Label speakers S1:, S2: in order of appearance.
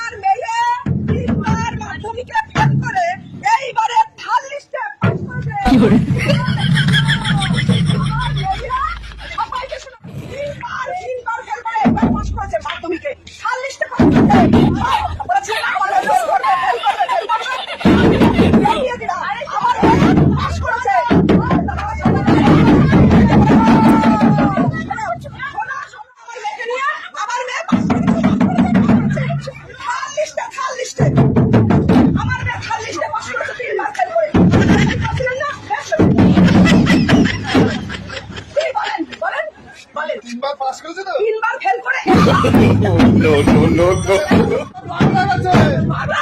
S1: আমার মেয়ে তিনবার মাধ্যমিকে ফেল করে এইবারে থার্ড লিস্টে পাস করেছে। আমার মেয়েরা সবাইকে শোনো, তিনবার ফেল করে একবার পাস করেছে মাধ্যমিকে, থার্ড লিস্টে পাস করেছে। বলেছে আমার মেয়ে ফেল করবে, ফেল করবে, ফেল করবে। দিয়ে দিলাম, আমার মেয়ে পাস করেছে। আমার মেয়ে পাস করেছে, থার্ড লিস্টে, থার্ড লিস্টে। আমার মেয়ে থার্ড লিস্টে পাস করেছে তিনবার ফেল করে। পাচ্ছিলেন না? কি বলেন, বলেন, বলেন।
S2: তিনবার পাস করেছে তো?
S1: তিনবার ফেল করে
S2: নো নো নো নো
S1: বাবা